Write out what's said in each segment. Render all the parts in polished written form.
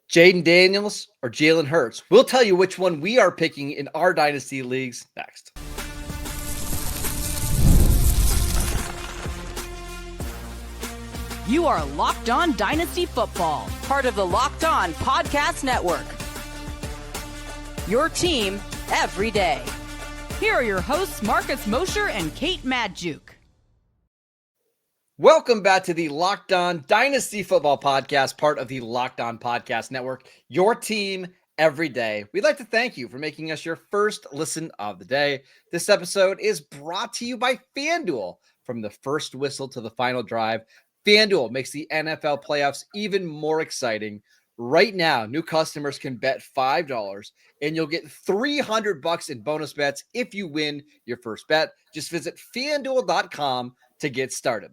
Jayden Daniels or Jalen Hurts? We'll tell you which one we are picking in our Dynasty leagues next. You are Locked On Dynasty Football, part of the Locked On Podcast Network. Your team every day. Here are your hosts, Marcus Mosher and Kate Madjuk. Welcome back to the Locked On Dynasty Football Podcast, part of the Locked On Podcast Network. Your team every day. We'd like to thank you for making us your first listen of the day. This episode is brought to you by FanDuel. From the first whistle to the final drive, FanDuel makes the NFL playoffs even more exciting. Right now, new customers can bet $5 and you'll get $300 in bonus bets if you win your first bet. Just visit FanDuel.com to get started.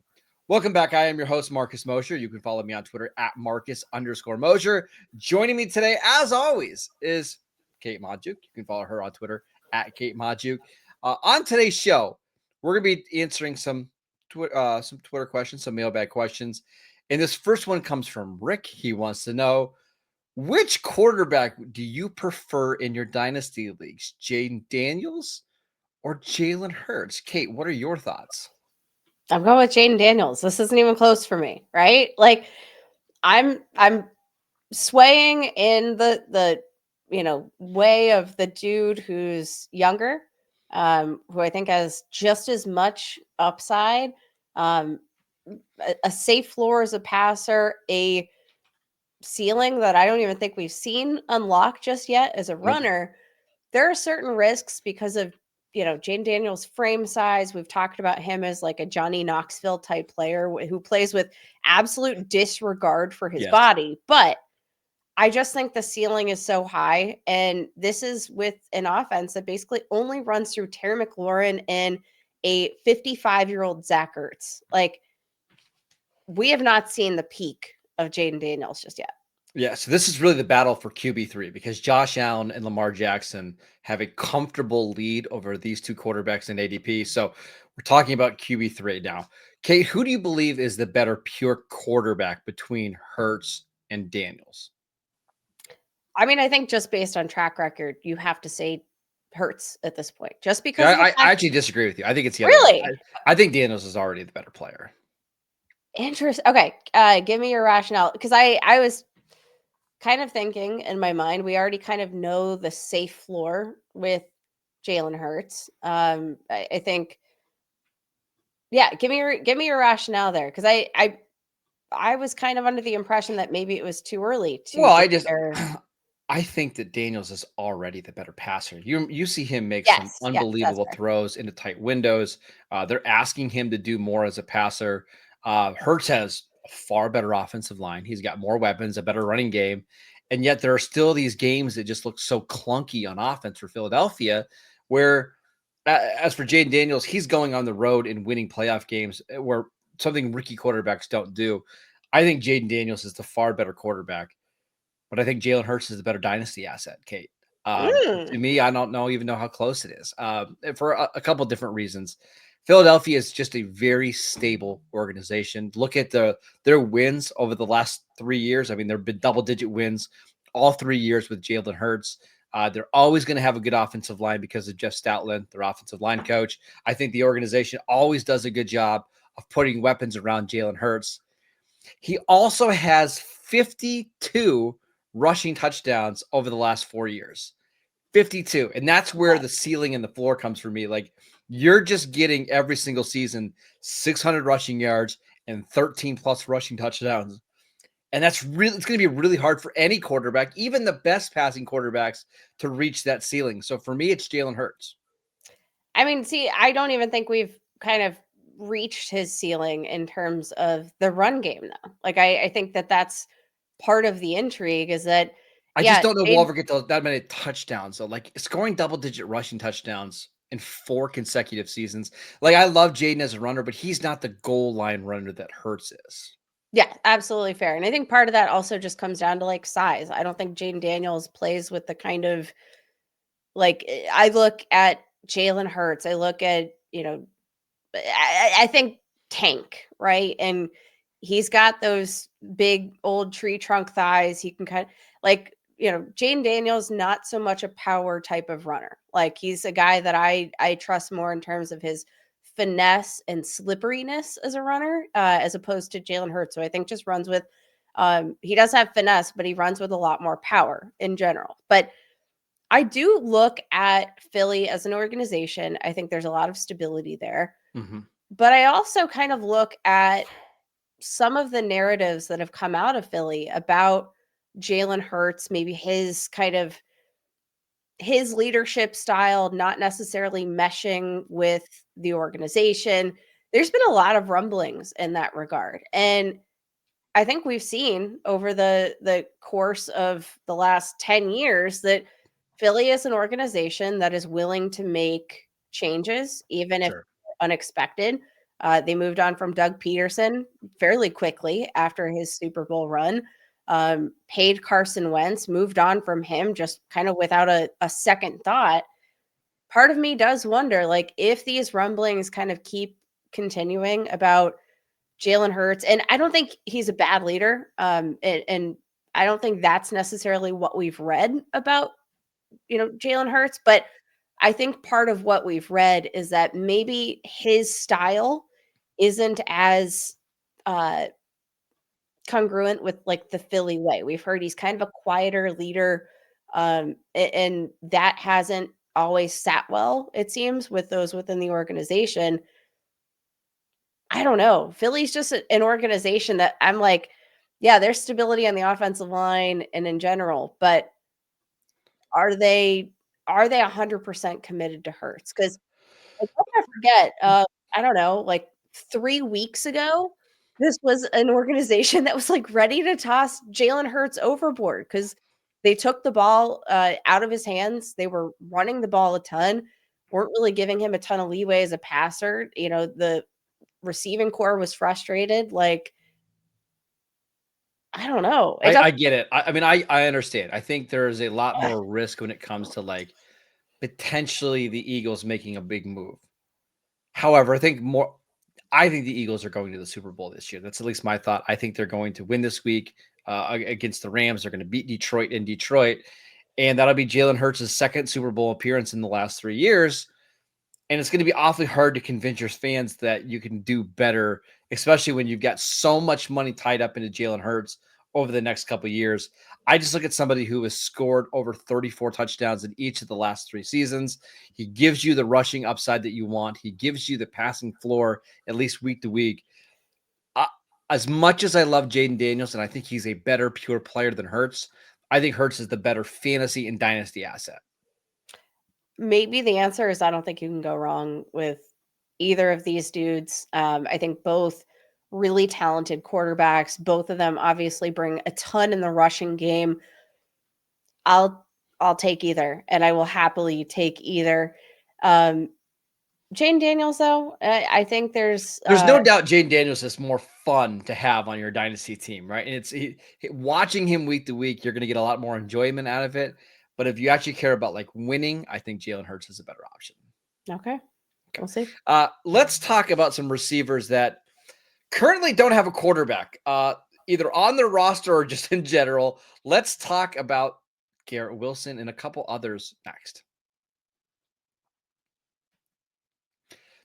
Welcome back. I am your host, Marcus Mosher. You can follow me on Twitter at Marcus_Mosher. Joining me today, as always, is Kate Madjuk. You can follow her on Twitter at Kate Madjuk. On today's show, we're going to be answering some Twitter questions, some mailbag questions. And this first one comes from Rick. He wants to know, which quarterback do you prefer in your Dynasty leagues, Jayden Daniels or Jalen Hurts? Kate, what are your thoughts? I'm going with Jayden Daniels. This isn't even close for me, right? Like I'm swaying in the way of the dude who's younger, who I think has just as much upside, a safe floor as a passer, a ceiling that I don't even think we've seen unlock just yet as a runner. There are certain risks because of Jayden Daniels' frame size. We've talked about him as like a Johnny Knoxville type player who plays with absolute disregard for his body. But I just think the ceiling is so high. And this is with an offense that basically only runs through Terry McLaurin and a 55-year-old Zach Ertz. Like, we have not seen the peak of Jayden Daniels just yet. Yeah, so this is really the battle for QB3 because Josh Allen and Lamar Jackson have a comfortable lead over these two quarterbacks in ADP. So we're talking about QB3 now. Kate, who do you believe is the better pure quarterback between Hurts and Daniels? I mean, I think just based on track record, you have to say Hurts at this point. Just because I actually disagree with you. I think it's the really. I think Daniels is already the better player. Interesting. Okay, give me your rationale, because I was kind of thinking in my mind, we already kind of know the safe floor with Jalen Hurts. I think, yeah, give me your rationale there, because I was kind of under the impression that maybe it was too early to. Well, I think that Daniels is already the better passer. You see him make some unbelievable throws into tight windows. They're asking him to do more as a passer. Hurts has a far better offensive line. He's got more weapons, a better running game. And yet there are still these games that just look so clunky on offense for Philadelphia, where as for Jayden Daniels, he's going on the road and winning playoff games where something rookie quarterbacks don't do. I think Jayden Daniels is the far better quarterback, but I think Jalen Hurts is the better dynasty asset, Kate. To me, I don't even know how close it is for a couple of different reasons. Philadelphia is just a very stable organization. Look at their wins over the last 3 years. I mean, there have been double-digit wins all 3 years with Jalen Hurts. They're always going to have a good offensive line because of Jeff Stoutland, their offensive line coach. I think the organization always does a good job of putting weapons around Jalen Hurts. He also has 52 rushing touchdowns over the last 4 years. 52. And that's where the ceiling and the floor comes for me. Like, you're just getting every single season 600 rushing yards and 13 plus rushing touchdowns. And it's going to be really hard for any quarterback, even the best passing quarterbacks, to reach that ceiling. So for me, it's Jalen Hurts. I mean, see, I don't even think we've kind of reached his ceiling in terms of the run game, though. Like, I think that's part of the intrigue, is that I just don't know we'll ever get that many touchdowns. So, like, scoring double-digit rushing touchdowns in 4 consecutive seasons. Like, I love Jayden as a runner, but he's not the goal line runner that Hurts is. Yeah, absolutely fair. And I think part of that also just comes down to like size. I don't think Jayden Daniels plays with the kind of, like, I look at Jalen Hurts, I look at, I think tank, right? And he's got those big old tree trunk thighs. He can kind of like, Jayden Daniels, not so much a power type of runner. Like he's a guy that I trust more in terms of his finesse and slipperiness as a runner, as opposed to Jalen Hurts. So I think just runs with, he does have finesse, but he runs with a lot more power in general. But I do look at Philly as an organization. I think there's a lot of stability there. Mm-hmm. But I also kind of look at some of the narratives that have come out of Philly about Jalen Hurts, maybe his leadership style not necessarily meshing with the organization. There's been a lot of rumblings in that regard. And I think we've seen over the course of the last 10 years that Philly is an organization that is willing to make changes, even if unexpected. They moved on from Doug Peterson fairly quickly after his Super Bowl run, paid Carson Wentz, moved on from him just kind of without a second thought. Part of me does wonder, like, if these rumblings kind of keep continuing about Jalen Hurts, and I don't think he's a bad leader, and I don't think that's necessarily what we've read about, Jalen Hurts, but I think part of what we've read is that maybe his style isn't as congruent with like the Philly way. We've heard he's kind of a quieter leader, and that hasn't always sat well, it seems, with those within the organization. I don't know. Philly's just an organization that I'm like, yeah, there's stability on the offensive line and in general, but are they 100% committed to Hurts? Because like, let's not forget, I don't know, like 3 weeks ago, this was an organization that was like ready to toss Jalen Hurts overboard because they took the ball out of his hands. They were running the ball a ton, weren't really giving him a ton of leeway as a passer. The receiving core was frustrated. Like, I don't know. I get it. I mean, I understand. I think there's a lot more risk when it comes to like potentially the Eagles making a big move. However, I think the Eagles are going to the Super Bowl this year. That's at least my thought. I think they're going to win this week against the Rams. They're going to beat Detroit in Detroit, and that'll be Jalen Hurts' second Super Bowl appearance in the last 3 years. And it's going to be awfully hard to convince your fans that you can do better, especially when you've got so much money tied up into Jalen Hurts over the next couple of years. I just look at somebody who has scored over 34 touchdowns in each of the last 3 seasons. He gives you the rushing upside that you want. He gives you the passing floor, at least week to week. As much as I love Jayden Daniels, and I think he's a better pure player than Hurts, I think Hurts is the better fantasy and dynasty asset. Maybe the answer is I don't think you can go wrong with either of these dudes. I think both really talented quarterbacks. Both of them obviously bring a ton in the rushing game. I'll take either, and I will happily take either. Jayden Daniels, though, I think there's no doubt Jayden Daniels is more fun to have on your dynasty team, right? And it's watching him week to week, you're going to get a lot more enjoyment out of it. But if you actually care about like winning, I think Jalen Hurts is a better option. Okay. We'll see. Let's talk about some receivers that currently don't have a quarterback, either on their roster or just in general. Let's talk about Garrett Wilson and a couple others next.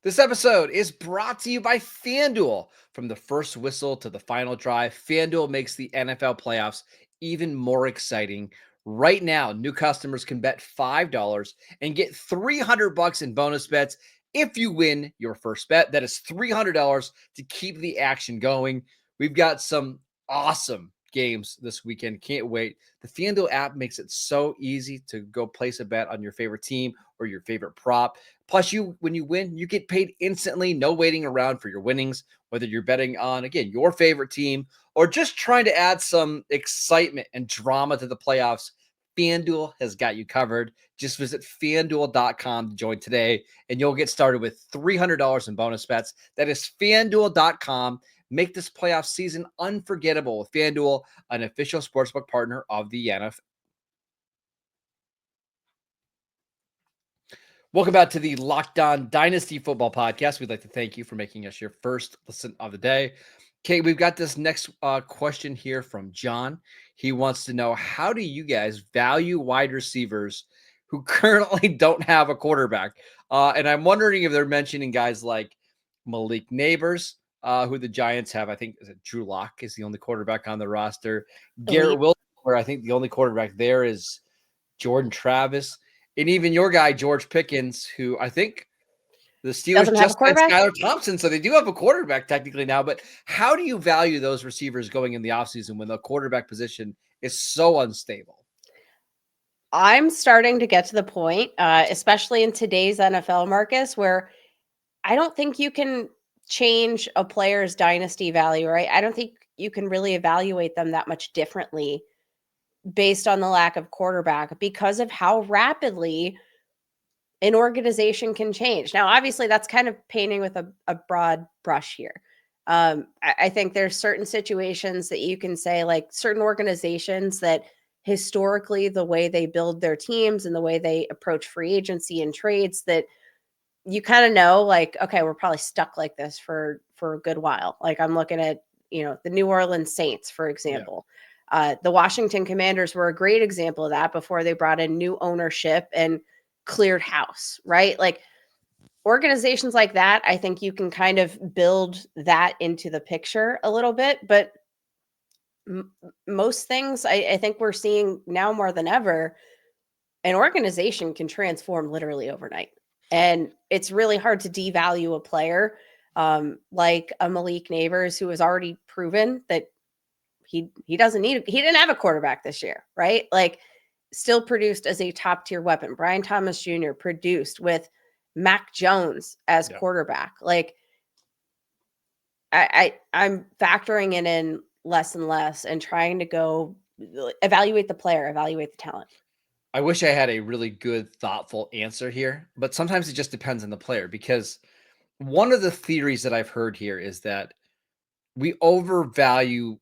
This episode is brought to you by FanDuel. From the first whistle to the final drive, FanDuel makes the NFL playoffs even more exciting. Right now, new customers can bet $5 and get $300 in bonus bets if you win your first bet. That is $300 to keep the action going. We've got some awesome games this weekend. Can't wait. The FanDuel app makes it so easy to go place a bet on your favorite team or your favorite prop. Plus, when you win, you get paid instantly. No waiting around for your winnings, whether you're betting on, again, your favorite team or just trying to add some excitement and drama to the playoffs. FanDuel has got you covered. Just visit FanDuel.com to join today, and you'll get started with $300 in bonus bets. That is FanDuel.com. Make this playoff season unforgettable with FanDuel, an official sportsbook partner of the NFL. Welcome back to the Locked On Dynasty Football Podcast. We'd like to thank you for making us your first listen of the day. Okay, we've got this next question here from John. He wants to know, how do you guys value wide receivers who currently don't have a quarterback? And I'm wondering if they're mentioning guys like Malik Neighbors, who the Giants have. I think is it Drew Lock is the only quarterback on the roster. Believe Garrett Wilson, where I think the only quarterback there is Jordan Travis, and even your guy George Pickens, who I think the Steelers doesn't have a just had quarterback. Skylar Thompson, so they do have a quarterback technically now. But how do you value those receivers going in the offseason when the quarterback position is so unstable? I'm starting to get to the point, especially in today's NFL, Marcus, where I don't think you can change a player's dynasty value, right? I don't think you can really evaluate them that much differently based on the lack of quarterback because of how rapidly an organization can change. Now, obviously, that's kind of painting with a broad brush here. I think there's certain situations that you can say, like certain organizations that historically the way they build their teams and the way they approach free agency and trades, that you kind of know, like, okay, we're probably stuck like this for a good while. Like I'm looking at, the New Orleans Saints, for example. The Washington Commanders were a great example of that before they brought in new ownership and cleared house, right? Like organizations like that, I think you can kind of build that into the picture a little bit. But most things, I think we're seeing now more than ever, an organization can transform literally overnight. And it's really hard to devalue a player like a Malik Neighbors, who has already proven that he didn't have a quarterback this year, right? Like still produced as a top tier weapon. Brian Thomas Jr. produced with Mac Jones as quarterback. Like I'm factoring it in less and less and trying to go evaluate the player, evaluate the talent. I wish I had a really good, thoughtful answer here, but sometimes it just depends on the player, because one of the theories that I've heard here is that we overvalue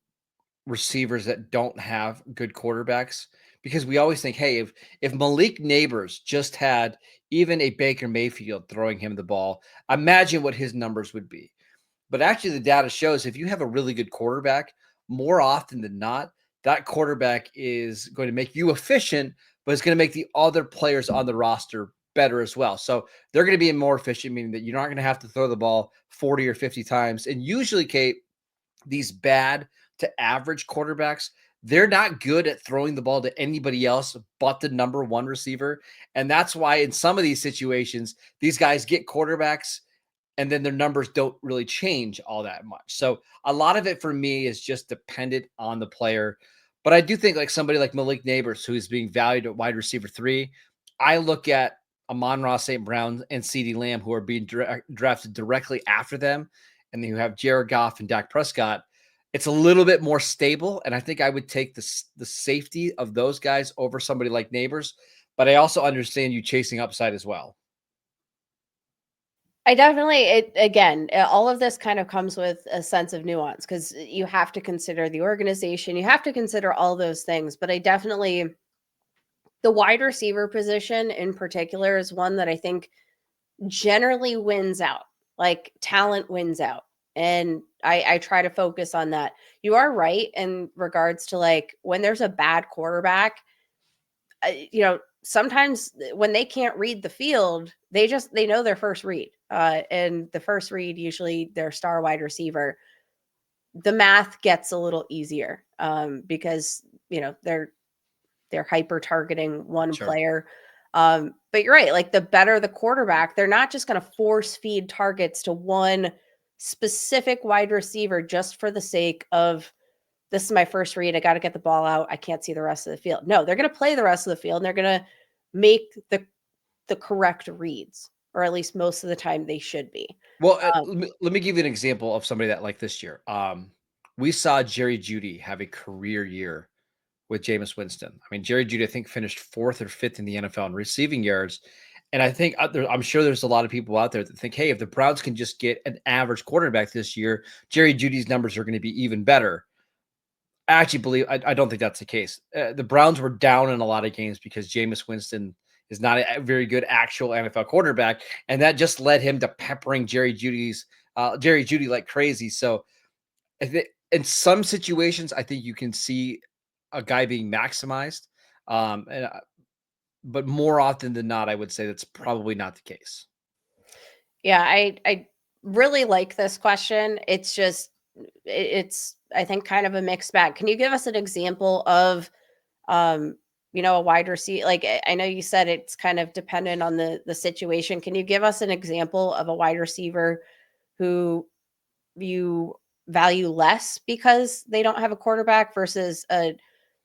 receivers that don't have good quarterbacks, because we always think, hey, if Malik Neighbors just had even a Baker Mayfield throwing him the ball, imagine what his numbers would be. But actually, the data shows if you have a really good quarterback, more often than not, that quarterback is going to make you efficient, but it's going to make the other players on the roster better as well. So they're going to be more efficient, meaning that you're not going to have to throw the ball 40 or 50 times. And usually, Kate, these bad to average quarterbacks, they're not good at throwing the ball to anybody else but the number one receiver. And that's why in some of these situations, these guys get quarterbacks and then their numbers don't really change all that much. So a lot of it for me is just dependent on the player. But I do think like somebody like Malik Neighbors, who is being valued at wide receiver 3, I look at Amon-Ra St. Brown and CeeDee Lamb, who are being drafted directly after them. And then you have Jared Goff and Dak Prescott. It's a little bit more stable. And I think I would take the safety of those guys over somebody like Neighbors. But I also understand you chasing upside as well. I definitely, all of this kind of comes with a sense of nuance because you have to consider the organization, you have to consider all those things. But I definitely, the wide receiver position in particular is one that I think generally wins out. Like talent wins out. And I try to focus on that. You are right in regards to like when there's a bad quarterback, sometimes when they can't read the field, they know their first read. And the first read, usually their star wide receiver, the math gets a little easier because, they're hyper targeting one player. But you're right. Like the better the quarterback, they're not just going to force feed targets to one specific wide receiver just for the sake of, this is my first read, I got to get the ball out, I can't see the rest of the field. No, they're going to play the rest of the field and they're going to make the correct reads, or at least most of the time they should be. Well, let me give you an example of somebody that like this year. We saw Jerry Jeudy have a career year with Jameis Winston. I mean, Jerry Jeudy, I think, finished 4th or 5th in the NFL in receiving yards. And I think I'm sure there's a lot of people out there that think, hey, if the Browns can just get an average quarterback this year, Jerry Jeudy's numbers are going to be even better. I actually believe I don't think that's the case. The Browns were down in a lot of games because Jameis Winston is not a very good actual NFL quarterback, and that just led him to peppering Jerry Jeudy like crazy. So I think in some situations, I think you can see a guy being maximized. And but more often than not, I would say that's probably not the case. Yeah, I really like this question. It's just it's I think kind of a mixed bag. Can you give us an example of um a wide receiver? Like I know you said it's kind of dependent on the situation. Can you give us an example of a wide receiver who you value less because they don't have a quarterback versus a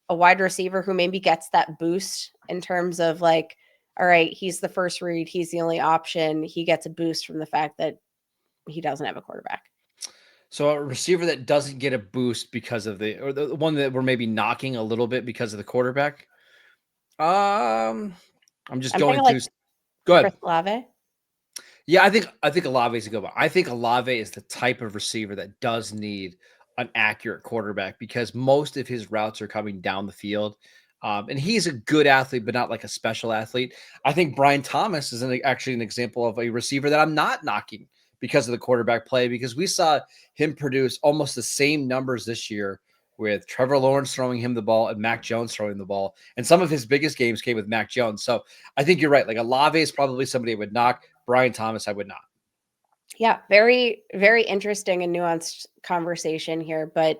wide receiver who maybe gets that boost in terms of like, all right, he's the first read, he's the only option. He gets a boost from the fact that he doesn't have a quarterback. So a receiver that doesn't get a boost because of the one that we're maybe knocking a little bit because of the quarterback. I'm just I'm going thinking through. like Go Chris ahead. Olave. Yeah, I think Olave is a good one. I think Olave is the type of receiver that does need an accurate quarterback because most of his routes are coming down the field. And he's a good athlete, but not like a special athlete. I think Brian Thomas is actually an example of a receiver that I'm not knocking because of the quarterback play, because we saw him produce almost the same numbers this year with Trevor Lawrence throwing him the ball and Mac Jones throwing the ball. And some of his biggest games came with Mac Jones. So I think you're right. Like Olave is probably somebody I would knock. Brian Thomas, I would not. Yeah, very, very interesting and nuanced conversation here. But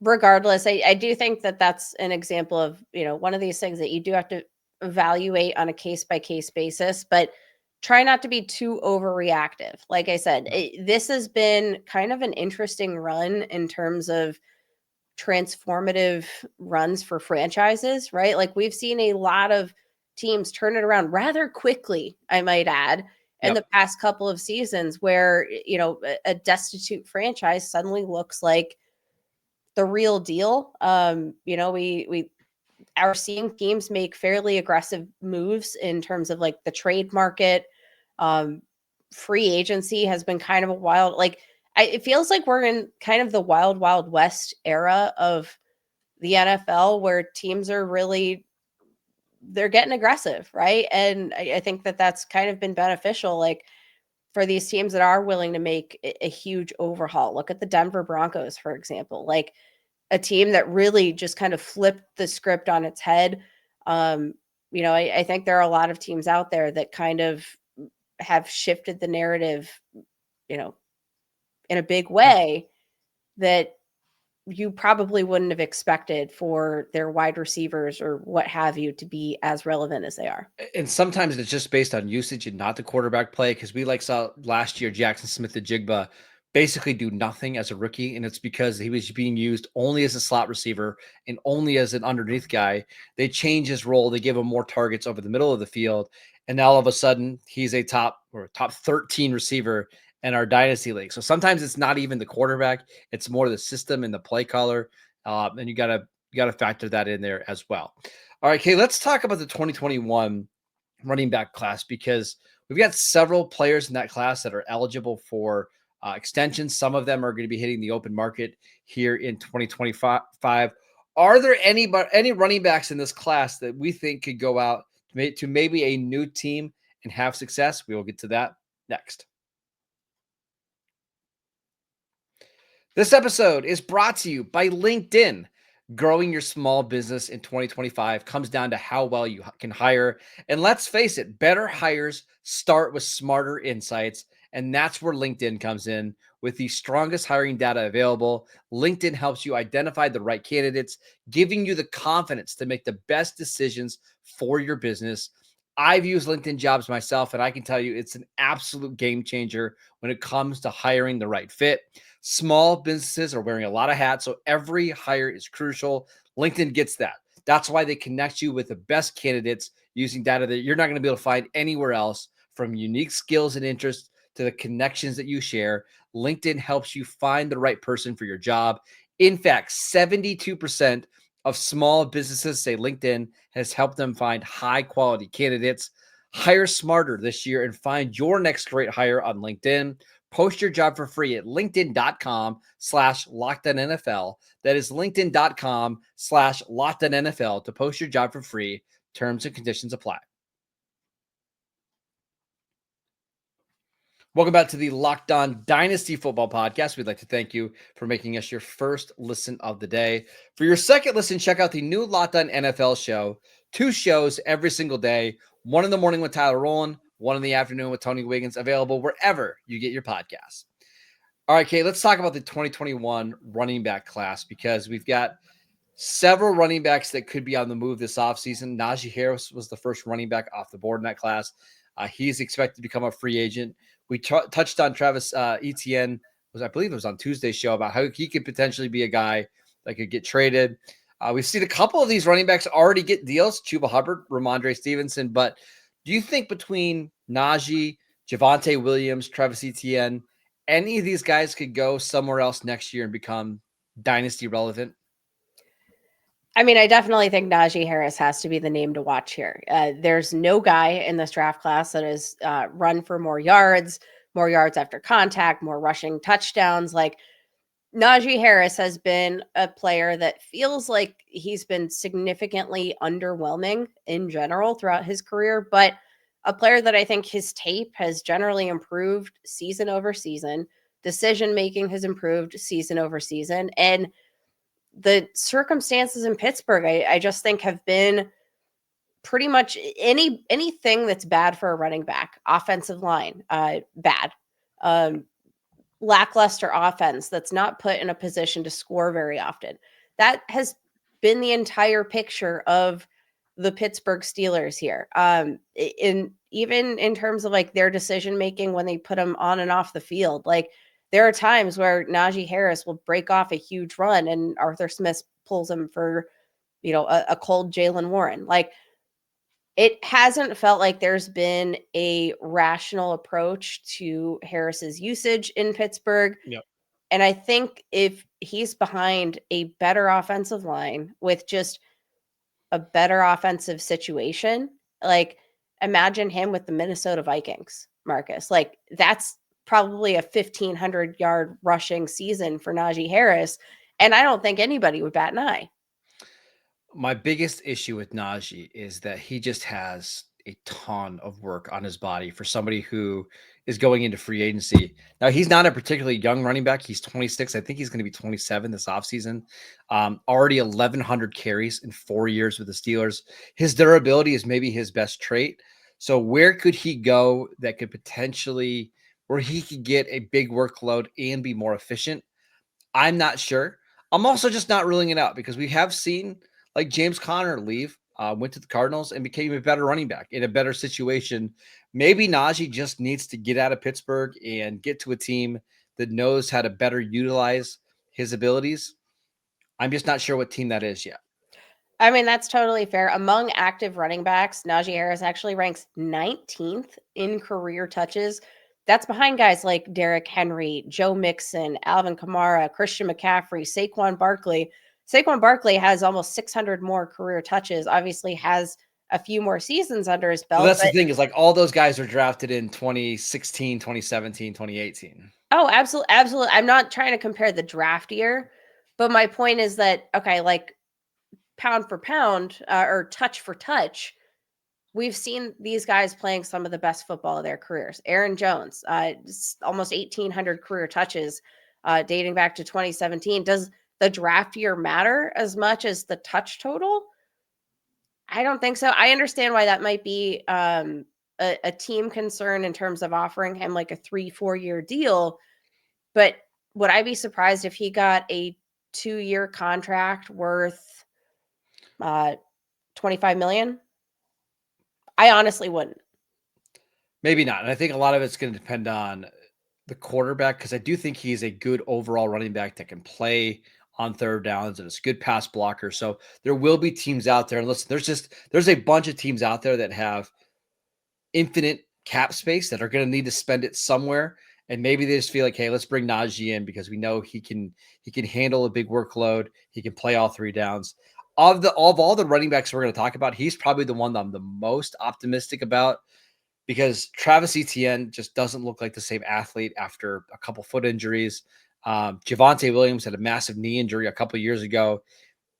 regardless, I do think that that's an example of, one of these things that you do have to evaluate on a case by case basis, but try not to be too overreactive. Like I said, this has been kind of an interesting run in terms of transformative runs for franchises, right? Like we've seen a lot of teams turn it around rather quickly, I might add, in the past couple of seasons where, a destitute franchise suddenly looks like the real deal. We are seeing teams make fairly aggressive moves in terms of like the trade market. Um, Free agency has been kind of a wild, like it feels like we're in kind of the wild, wild west era of the NFL where teams are really they're getting aggressive, right? And I think that that's kind of been beneficial, like for these teams that are willing to make a huge overhaul. Look at the Denver Broncos, for example, like a team that really just kind of flipped the script on its head. I think there are a lot of teams out there that kind of have shifted the narrative, you know, in a big way that you probably wouldn't have expected for their wide receivers or what have you to be as relevant as they are. And sometimes it's just based on usage and not the quarterback play, because we saw last year Jackson Smith-Njigba basically do nothing as a rookie, and it's because he was being used only as a slot receiver and only as an underneath guy. They change his role, they give him more targets over the middle of the field, and now all of a sudden he's a top 13 receiver in our dynasty league. So sometimes it's not even the quarterback, it's more the system and the play caller, and you gotta factor that in there as well. All right, Kay, let's talk about the 2021 running back class, because we've got several players in that class that are eligible for extensions. Some of them are going to be hitting the open market here in 2025. Are there any running backs in this class that we think could go out to maybe a new team and have success? We will get to that next. This episode is brought to you by LinkedIn. Growing your small business in 2025 comes down to how well you can hire. And let's face it, better hires start with smarter insights. And that's where LinkedIn comes in. With the strongest hiring data available, LinkedIn helps you identify the right candidates, giving you the confidence to make the best decisions for your business. I've used LinkedIn Jobs myself, and I can tell you it's an absolute game changer when it comes to hiring the right fit. Small businesses are wearing a lot of hats, so every hire is crucial. LinkedIn gets that. That's why they connect you with the best candidates using data that you're not going to be able to find anywhere else, from unique skills and interests to the connections that you share. LinkedIn helps you find the right person for your job. In fact, 72% of small businesses say LinkedIn has helped them find high quality candidates. Hire smarter this year and find your next great hire on LinkedIn. Post your job for free at linkedin.com/LockedOnNFL. That is linkedin.com/LockedOnNFL to post your job for free. Terms and conditions apply. Welcome back to the Locked On Dynasty Football Podcast. We'd like to thank you for making us your first listen of the day. For your second listen, check out the new Locked On NFL show. 2 shows every single day. 1 in the morning with Tyler Rowland, 1 in the afternoon with Tony Wiggins, available wherever you get your podcasts. All right, Kate, let's talk about the 2021 running back class because we've got several running backs that could be on the move this offseason. Najee Harris was the first running back off the board in that class. He's expected to become a free agent. We touched on Travis Etienne, I believe it was on Tuesday's show, about how he could potentially be a guy that could get traded. We've seen a couple of these running backs already get deals, Chuba Hubbard, Ramondre Stevenson. But do you think between Najee, Javonte Williams, Travis Etienne, any of these guys could go somewhere else next year and become dynasty relevant? I mean, I definitely think Najee Harris has to be the name to watch here. There's no guy in this draft class that has run for more yards after contact, more rushing touchdowns. Like Najee Harris has been a player that feels like he's been significantly underwhelming in general throughout his career, but a player that I think his tape has generally improved season over season. Decision making has improved season over season. And the circumstances in Pittsburgh, I just think have been pretty much anything that's bad for a running back. Offensive line, bad. Lackluster offense that's not put in a position to score very often. That has been the entire picture of the Pittsburgh Steelers here. Even in terms of like their decision making when they put them on and off the field, like there are times where Najee Harris will break off a huge run and Arthur Smith pulls him for, a cold Jalen Warren. Like it hasn't felt like there's been a rational approach to Harris's usage in Pittsburgh. Yep. And I think if he's behind a better offensive line with just a better offensive situation, like imagine him with the Minnesota Vikings, Marcus. Like that's probably a 1,500 yard rushing season for Najee Harris. And I don't think anybody would bat an eye. My biggest issue with Najee is that he just has a ton of work on his body for somebody who is going into free agency. Now, he's not a particularly young running back. He's 26. I think he's going to be 27 this offseason. Already 1,100 carries in 4 years with the Steelers. His durability is maybe his best trait. So where could he go that could potentially, where he could get a big workload and be more efficient? I'm not sure. I'm also just not ruling it out because we have seen like James Conner leave, went to the Cardinals and became a better running back in a better situation. Maybe Najee just needs to get out of Pittsburgh and get to a team that knows how to better utilize his abilities. I'm just not sure what team that is yet. I mean, that's totally fair. Among active running backs, Najee Harris actually ranks 19th in career touches. That's behind guys like Derrick Henry, Joe Mixon, Alvin Kamara, Christian McCaffrey, Saquon Barkley. Saquon Barkley has almost 600 more career touches, obviously has a few more seasons under his belt. Well, that's the thing is like all those guys are drafted in 2016, 2017, 2018. Oh, absolutely. Absolutely. I'm not trying to compare the draft year, but my point is that, okay, like pound for pound or touch for touch, we've seen these guys playing some of the best football of their careers. Aaron Jones, almost 1,800 career touches dating back to 2017. Does the draft year matter as much as the touch total? I don't think so. I understand why that might be a team concern in terms of offering him like a 3-4 year deal. But would I be surprised if he got a 2-year contract worth $25 million? I honestly wouldn't. Maybe not. And I think a lot of it's going to depend on the quarterback because I do think he's a good overall running back that can play on third downs and it's a good pass blocker. So there will be teams out there. And listen, there's a bunch of teams out there that have infinite cap space that are going to need to spend it somewhere. And maybe they just feel like, hey, let's bring Najee in because we know he can handle a big workload. He can play all 3 downs. Of all the running backs we're going to talk about, he's probably the one that I'm the most optimistic about because Travis Etienne just doesn't look like the same athlete after a couple foot injuries. Javonte Williams had a massive knee injury a couple years ago.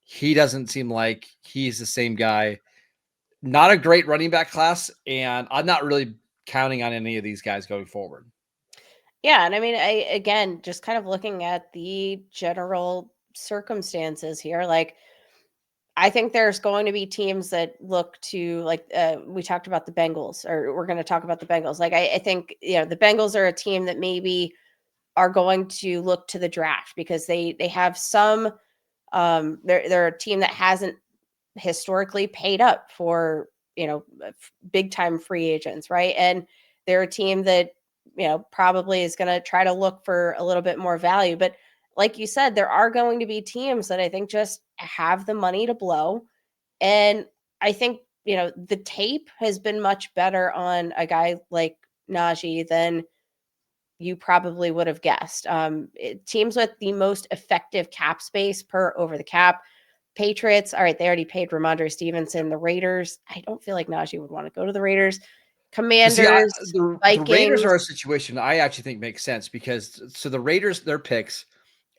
He doesn't seem like he's the same guy. Not a great running back class, and I'm not really counting on any of these guys going forward. Yeah, and I mean, again, just kind of looking at the general circumstances here, like I think there's going to be teams that look to like we talked about the Bengals, or we're going to talk about the Bengals. Like I think the Bengals are a team that maybe are going to look to the draft because they have some they're a team that hasn't historically paid up for big time free agents, right? And they're a team that probably is going to try to look for a little bit more value. But like you said, there are going to be teams that I think just have the money to blow. And I think the tape has been much better on a guy like Najee than you probably would have guessed. Teams with the most effective cap space per over the cap. Patriots, all right, they already paid Ramondre Stevenson. The Raiders, I don't feel like Najee would want to go to the Raiders. Commanders, the Raiders are a situation I actually think makes sense because the Raiders, their picks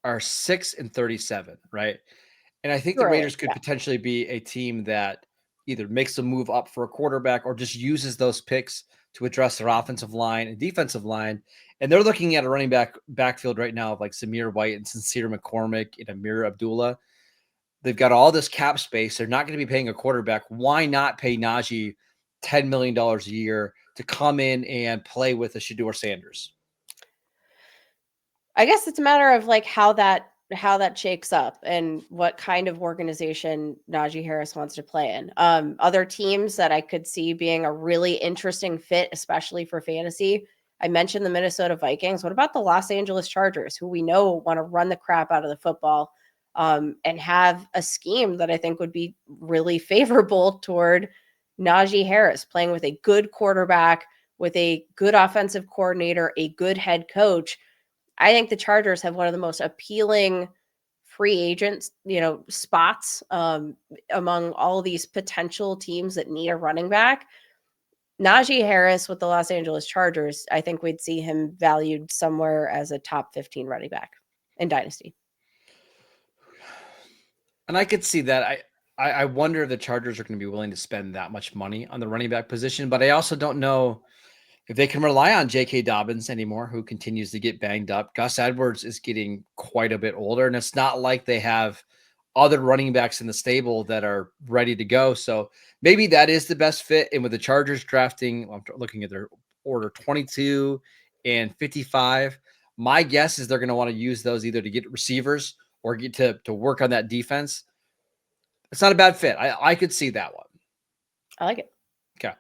are 6-37, right? And I think the Raiders could potentially be a team that either makes a move up for a quarterback or just uses those picks to address their offensive line and defensive line. And they're looking at a running backfield right now of like Samir White and Sincere McCormick and Amir Abdullah. They've got all this cap space. They're not going to be paying a quarterback. Why not pay Najee $10 million a year to come in and play with a Shedeur Sanders? I guess it's a matter of like how that shakes up and what kind of organization Najee Harris wants to play in. Other teams that I could see being a really interesting fit, especially for fantasy. I mentioned the Minnesota Vikings. What about the Los Angeles Chargers, who we know want to run the crap out of the football and have a scheme that I think would be really favorable toward Najee Harris, playing with a good quarterback, with a good offensive coordinator, a good head coach. I think the Chargers have one of the most appealing free agents, spots among all these potential teams that need a running back. Najee Harris with the Los Angeles Chargers, I think we'd see him valued somewhere as a top 15 running back in Dynasty. And I could see that. I wonder if the Chargers are going to be willing to spend that much money on the running back position, but I also don't know if they can rely on J.K. Dobbins anymore, who continues to get banged up. Gus Edwards is getting quite a bit older, and it's not like they have other running backs in the stable that are ready to go. So maybe that is the best fit. And with the Chargers drafting, I'm looking at their order 22 and 55, my guess is they're going to want to use those either to get receivers or get to work on that defense. It's not a bad fit. I could see that one. I like it. Okay.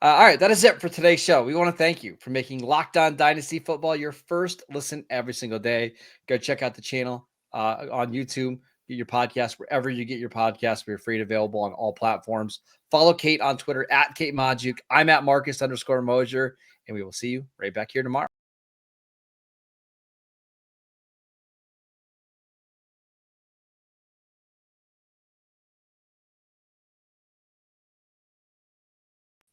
All right, that is it for today's show. We want to thank you for making Locked On Dynasty Football your first listen every single day. Go check out the channel on YouTube. Get your podcast wherever you get your podcast. We're free and available on all platforms. Follow Kate on Twitter at Kate Majuk. I'm at Marcus _Mosier, and we will see you right back here tomorrow.